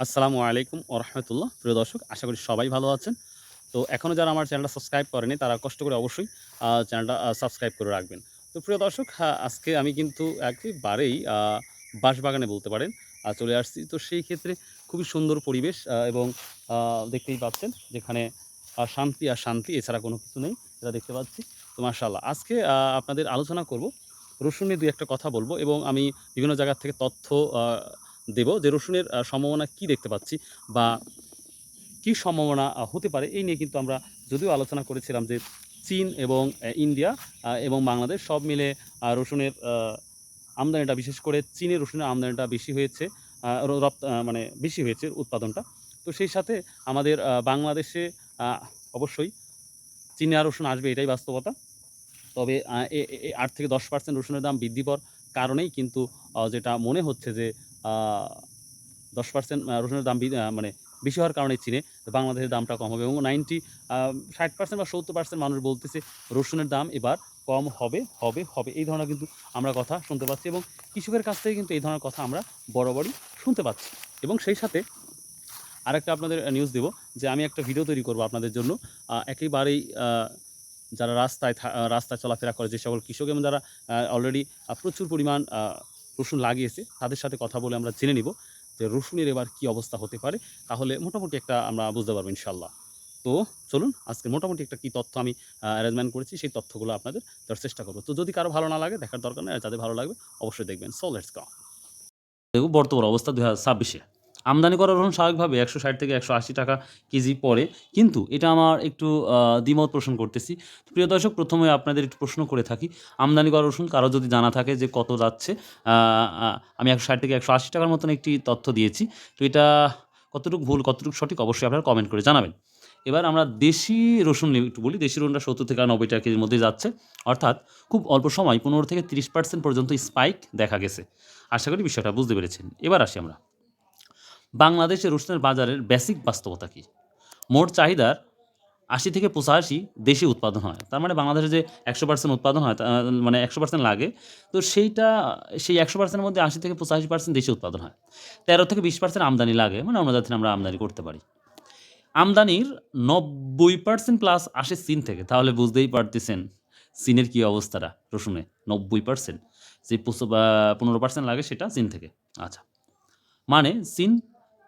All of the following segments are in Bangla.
আসসালামু আলাইকুম ওয়া রাহমাতুল্লাহ। প্রিয় দর্শক, আশা করি সবাই ভালো আছেন। তো এখনও যারা আমার চ্যানেলটা সাবস্ক্রাইব করেনি তারা কষ্ট করে অবশ্যই চ্যানেলটা সাবস্ক্রাইব করে রাখবেন। তো প্রিয় দর্শক, আজকে আমি কিন্তু একেবারেই বাঁশবাগানে বলতে পারেন চলে আসছি। তো সেই ক্ষেত্রে খুবই সুন্দর পরিবেশ এবং আ দেখতেই পাচ্ছেন যেখানে শান্তি আর শান্তি, এছাড়া কোনো কিছু নেই। এটা দেখতে পাচ্ছি। তো মাশাআল্লাহ। আজকে আপনাদের আলোচনা করব। রসুন নিয়ে ২-১ টা কথা বলব এবং আমি বিভিন্ন জায়গা থেকে তথ্য আ দেব যে রসুনের সম্ভাবনা কি দেখতে পাচ্ছি বা কি সম্ভাবনা হতে পারে, এই নিয়ে কিন্তু আমরা যদিও আলোচনা করেছিলাম যে চীন এবং ইন্ডিয়া এবং বাংলাদেশ সব মিলে রসুনের আমদানিটা, বিশেষ করে চীনের রসুনের আমদানিটা বেশি হয়েছে, মানে বেশি হয়েছে উৎপাদনটা। তো সেই সাথে আমাদের বাংলাদেশে আ অবশ্যই চীনা রসুন আসবে, এটাই বাস্তবতা। তবে এ এ এ ৮ থেকে ১০% রসুনের দাম বৃদ্ধি পাওয়ার কারণেই কিন্তু যেটা মনে হচ্ছে যে আ ১০% রসুনের দাম মানে বেশি হওয়ার কারণে চীনে বাংলাদেশের দামটা কম হবে এবং আ ৬০% বা ৭০% মানুষ বলতেছে রসুনের দাম এবার কম হবে। এই ধরনের কিন্তু আমরা কথা শুনতে পাচ্ছি এবং কৃষকের কাছ থেকে কিন্তু এই ধরনের কথা আমরা বরাবরই শুনতে পাচ্ছি। এবং সেই সাথে আরেকটা আপনাদের নিউজ দেব যে আমি একটা ভিডিও তৈরি করব আপনাদের জন্য। একেবারেই যারা রাস্তায় চলাফেরা করে যে সকল কৃষক এবং যারা অলরেডি প্রচুর পরিমাণ রসুন লাগিয়েছে, তাদের সাথে কথা বলে আমরা জেনে নিব যে রসুনের এবার কি অবস্থা হতে পারে। তাহলে মোটামুটি একটা আমরা বুঝতে পারবো ইনশাআল্লাহ। তো চলুন আজকে মোটামুটি একটা কি তথ্য আমি অ্যারেঞ্জমেন্ট করেছি, সেই তথ্যগুলো আপনাদের দেওয়ার চেষ্টা করব। তো যদি কারো ভালো না লাগে দেখার দরকার নেই, আর যাদের ভালো লাগবে অবশ্যই দেখবেন। So let's go. দেখুন বর্তমান অবস্থা ২০২৬-এ আমদানি করা রসুন স্বাভাবিকভাবে ৳১৬০ থেকে ৳১৮০ কেজি পড়ে। কিন্তু এটা আমার একটু দ্বিমত পোষণ করতেছি। তো প্রিয় দর্শক, ১ম এ আপনাদের একটু প্রশ্ন করে থাকি। আমদানি করা রসুন কারো যদি জানা থাকে যে কত যাচ্ছে, আ আ আমি ৳১৬০ থেকে ৳১৮০ র মতন একটি তথ্য দিয়েছি। তো এটা কতটুকু ভুল, কতটুকু সঠিক অবশ্যই আপনারা কমেন্ট করে জানাবেন। এবার আমরা দেশি রসুন নিয়ে একটু বলি। দেশি রসুনটা ৳৭০ থেকে ৳৯০ কেজির মধ্যেই যাচ্ছে। অর্থাৎ খুব অল্প সময় ১৫ থেকে ৩০% পর্যন্ত স্পাইক দেখা গেছে। আশা করি বিষয়টা বুঝতে পেরেছেন। এবার আসি আমরা। বাংলাদেশে রসুনের বাজারের বেসিক বাস্তবতা কী? মোট চাহিদার ৮০ থেকে ৮৫ দেশি উৎপাদন হয়। তার মানে বাংলাদেশে যে ১০০% উৎপাদন হয়, মানে ১০০% লাগে। তো সেই ১০০% এর মধ্যে ৮০ থেকে ৮৫% দেশি উৎপাদন হয়। ১৩ থেকে 20% আমদানি লাগে। মানে অন্য জাতি থেকে আমরা আমদানি করতে পারি। আমদানির ৯০% প্লাস আসে চীন থেকে। তাহলে বুঝতেই পারতেছেন চীনের কি অবস্থাটা রসুনে। ৯০% যে ১৫% লাগে সেটা চীন থেকে। আচ্ছা। মানে চীন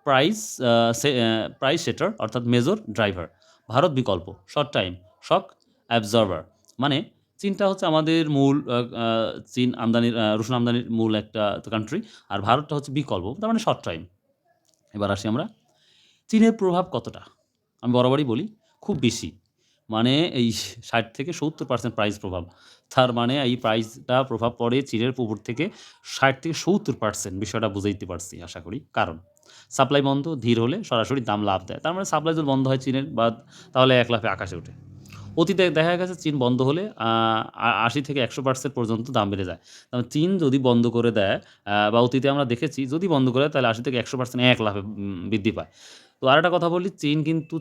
প্রাইস আ সে অ্যা প্রাইস সেটার অর্থাৎ মেজর ড্রাইভার। ভারত বিকল্প, শর্ট টাইম, শক অ্যাবজর্ভার। মানে চীনটা হচ্ছে আমাদের মূল আ আ চীন আমদানির রসুন আমদানির মূল একটা কান্ট্রি। আর ভারতটা হচ্ছে বিকল্প। তার মানে শর্ট টাইম। এবার আসি আমরা। চীনের প্রভাব কতটা? আমি বরাবরই বলি খুব বেশি। মানে এই ৬০ থেকে ৭০% প্রাইস প্রভাব। তার মানে এই প্রাইসটা প্রভাব পড়ে চীনের উপর থেকে ৬০ থেকে ৭০%, বিষয়টা বুঝাইতে পারছি আশা করি। কারণ সাপ্লাই বন্ধ, ধীর হলে সরাসরি দাম লাভ দেয়। তার মানে সাপ্লাই যদি বন্ধ হয় চীনের তাহলে এক লাফে আকাশে ওঠে। অতীতে দেখা গেছে চীন বন্ধ হলে ৮০ থেকে ১০০% পর্যন্ত দাম বেড়ে যায়। তার মানে চীন যদি বন্ধ করে দেয়, বা অতীতে আমরা দেখেছি যদি বন্ধ করে দেয় তাহলে ৮০ থেকে ১০০% এক লাফে বৃদ্ধি পায়। তো আরেকটা কথা বলি,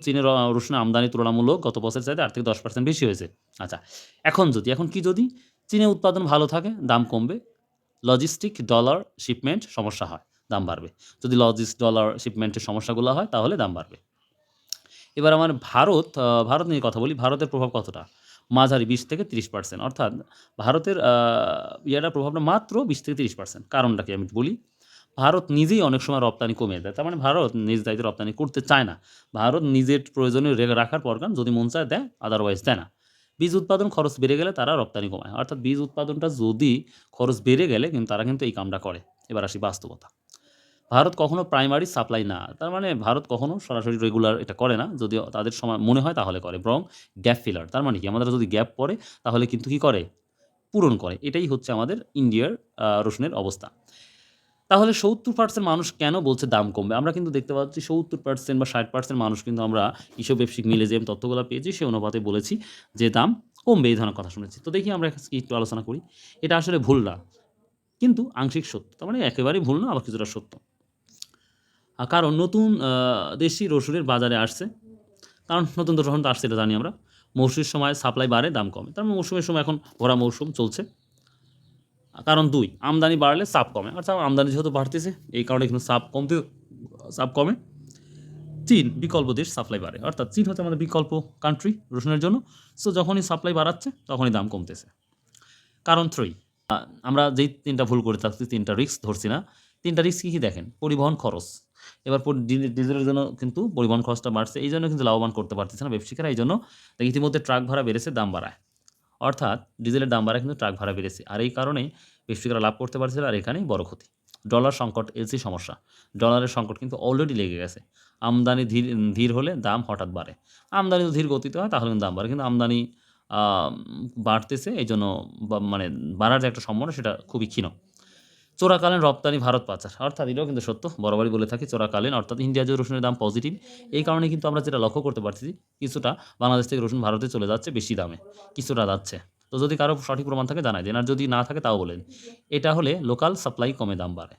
চীনের রসুনের আমদানি তুলনামূলক গত বছরের চাইতে ৮ থেকে ১০% বেশি হয়েছে। আচ্ছা, এখন কি যদি চীনের উৎপাদন ভালো থাকে দাম কমবে। লজিস্টিক ডলার শিপমেন্ট সমস্যা হয়, দাম বাড়বে। যদি ডলার শিপমেন্টের সমস্যাগুলো হয় তাহলে দাম বাড়বে। এবার আমার ভারত নিয়ে কথা বলি। ভারতের প্রভাব কতটা? মাঝারি ২০ থেকে ৩০%, অর্থাৎ ভারতের প্রভাবটা মাত্র ২০ থেকে ৩০%। কারণটা কি আমি বলি। ভারত নিজেই অনেক সময় রপ্তানি কমিয়ে দেয়। তার মানে ভারত নিজ দায়িত্বে রপ্তানি করতে চায় না। ভারত নিজের প্রয়োজনীয় রাখার পরগান যদি মন চায় দেয়, আদারওয়াইজ দেয় না। বীজ উৎপাদন খরচ বেড়ে গেলে তারা রপ্তানি কমায়। অর্থাৎ বীজ উৎপাদনটা যদি খরচ বেড়ে গেলে কিন্তু তারা কিন্তু এই কামটা করে। এবার আসি বাস্তবতা। ভারত কখনো প্রাইমারি সাপ্লাই না। তার মানে ভারত কখনো সরাসরি রেগুলার এটা করে না। যদিও তাদের মনে হয় তাহলে করে। বরং গ্যাপ ফিলার। তার মানে কি? আমাদের যদি গ্যাপ পড়ে তাহলে কিন্তু কি করে? পূরণ করে। এটাই হচ্ছে আমাদের ইন্ডিয়ার রসুনের অবস্থা। তাহলে ৭০% মানুষ কেন বলছে দাম কমবে? আমরা কিন্তু দেখতে পাচ্ছি ৭০% বা ৬০% মানুষ কিন্তু আমরা কৃষক ব্যবসায়িক মিলে যে তথ্যগুলা পেয়েছি সে অনুপাতে বলেছি যে দাম কমবে, এই ধরনের কথা শুনেছি। তো দেখি আমরা আজকে একটু আলোচনা করি। এটা আসলে ভুল না। কিন্তু আংশিক সত্য। তার মানে একেবারেই ভুল না, আবার কিছুটা সত্য। কারণ নতুন দেশি রসুনের বাজারে আসছে। কারণ নতুন রসুন তো আসছে, এটা জানি আমরা। মৌসুমীর সময় সাপ্লাই বাড়ে, দাম কমে। তার মানে মৌসুমের সময় এখন ভরা মৌসুম চলছে। কারণ ২, আমদানি বাড়লে চাপ কমে। অর্থাৎ আমদানি যেহেতু বাড়তেছে এই কারণে কিন্তু চাপ কমে। ৩, বিকল্প দেশ সাপ্লাই বাড়ে। অর্থাৎ চীন হচ্ছে আমাদের বিকল্প কান্ট্রি রসুনের জন্য। সো যখনই সাপ্লাই বাড়াচ্ছে তখনই দাম কমতেছে। কারণ ৩, আমরা যেই ৩টা ভুল করে থাকছি, ৩টা রিস্ক ধরছি না। ৩টা রিস্ক কী দেখেন? পরিবহন খরচ। এবার ডিজেলের জন্য কিন্তু পরিবহন খরচটা বাড়ছে। এই জন্য কিন্তু লাভবান করতে পারতেছে না ব্যবসায়ীরা। এই জন্য ইতিমধ্যে ট্রাক ভাড়া বেড়েছে, দাম বাড়ায়। অর্থাৎ ডিজেলের দাম বাড়ায় কিন্তু ট্রাক ভাড়া বেড়েছে। আর এই কারণেই ব্যবসায়ীরা লাভ করতে পারছে না, আর এখানেই বড় ক্ষতি। ডলার সংকট, এলসি সমস্যা। ডলারের সংকট কিন্তু অলরেডি লেগে গেছে। আমদানি ধীর হলে দাম হঠাৎ বাড়ে। আমদানি যদি ধীর গতিতে হয় তাহলে কিন্তু দাম বাড়ে। কিন্তু আমদানি বাড়তেছে, এই জন্য মানে বাড়ার যে একটা সম্ভাবনা সেটা খুবই ক্ষীণ। চোরাকালীন রপ্তানি ভারত পাচার, অর্থাৎ এটাও কিন্তু সত্য। বরাবরই বলে থাকি চোরাকালীন, অর্থাৎ ইন্ডিয়া যে রসুনের দাম পজিটিভ, এই কারণে কিন্তু আমরা যেটা লক্ষ্য করতে পারছি কিছুটা বাংলাদেশ থেকে রসুন ভারতে চলে যাচ্ছে বেশি দামে, কিছুটা যাচ্ছে। তো যদি কারো সঠিক প্রমাণ থাকে জানাই দেন, আর যদি না থাকে তাও বলেন। এটা হলে লোকাল সাপ্লাই কমে দাম বাড়ে।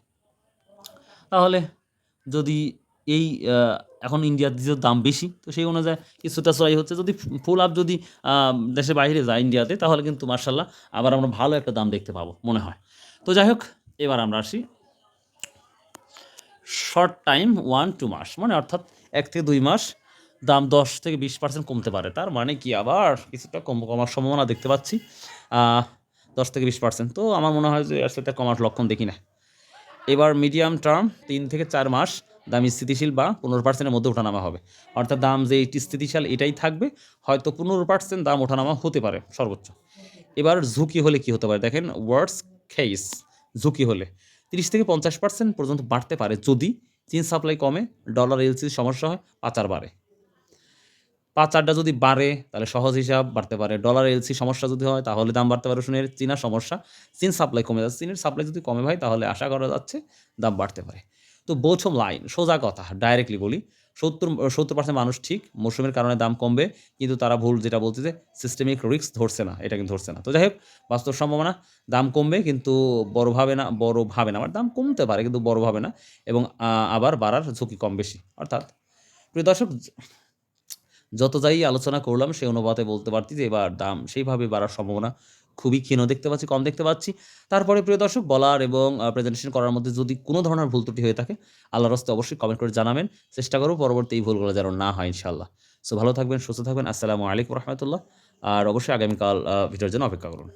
তাহলে যদি এই এখন ইন্ডিয়ার যে দাম বেশি, তো সেই অনুযায়ী কিছুটা চড়াই হচ্ছে। যদি ফুল আপ যদি দেশের বাইরে যায় ইন্ডিয়াতে, তাহলে কিন্তু মার্শাল্লাহ আবার আমরা ভালো একটা দাম দেখতে পাবো মনে হয়। তো যাই হোক, এবার আমরা আসি শর্ট টাইম 1-2 মাস, মানে অর্থাৎ 1 থেকে 2 মাস দাম 10 থেকে 20% কমতে পারে। তার মানে কি আবার কিছুটা কমার সম্ভাবনা দেখতে পাচ্ছি 10 থেকে 20%। তো আমার মনে হয় যে আসলে কমার লক্ষণ দেখি না। এবার মিডিয়াম টার্ম 3 থেকে 4 মাস দাম স্থিতিশীল বা 15%-এর মধ্যে ওঠানামা হবে। অর্থাৎ দাম যে স্থিতিশীল এটাই থাকবে, হয়তো 15% দাম ওঠানামা হতে পারে সর্বোচ্চ। এবার ঝুঁকি হলে কি হতে পারে দেখেন, ওয়ার্স্ট কেস ঝুঁকি হলে 30 থেকে 50% পর্যন্ত বাড়তে পারে যদি চীন সাপ্লাই কমে, ডলার এলসির সমস্যা হয়, পাচার বাড়ে। পাচারটা যদি বাড়ে তাহলে সহজ হিসাব বাড়তে পারে। ডলার এলসি সমস্যা যদি হয় তাহলে দাম বাড়তে পারে রসুনের। চীনা সমস্যা, চীন সাপ্লাই কমে যাচ্ছে। চীনের সাপ্লাই যদি কমে ভাই তাহলে আশা করা যাচ্ছে দাম বাড়তে পারে। তো বোথম লাইন, সোজা কথা ডাইরেক্টলি বলি, 70% মানুষ ঠিক মৌসুমের কারণে দাম কমবে, কিন্তু তারা ভুল যেটা বলছে যে সিস্টেমিক রিস্ক ধরছে না, এটা কিন্তু ধরছে না। তো যাই হোক, বাস্তব সম্ভাবনা দাম কমবে কিন্তু বড় ভাবে না, আমার দাম কমতে পারে কিন্তু বড় ভাবে না, এবং আবার বাড়ার ঝুঁকি কম বেশি। অর্থাৎ প্রিয় দর্শক, যত যাই আলোচনা করলাম সেই অনুপাতে বলতে পারছি যে এবার দাম সেইভাবে বাড়ার সম্ভাবনা খুবই ক্ষীণ দেখতে পাচ্ছি, কম দেখতে পাচ্ছি। তারপরে প্রিয় দর্শক, বলার এবং প্রেজেন্টেশন করার মধ্যে যদি কোনো ধরনের ভুল ত্রুটি হয়ে থাকে, আল্লাহর রাস্তায় অবশ্যই কমেন্ট করে জানাবেন। চেষ্টা করব পরবর্তী এই ভুলগুলো যেন না হয় ইনশাআল্লাহ। সো ভালো থাকবেন, সুস্থ থাকবেন। আসসালামু আলাইকুম রহমতুল্লাহ। আর অবশ্যই আগামীকাল ভিডিওর জন্য অপেক্ষা করুন।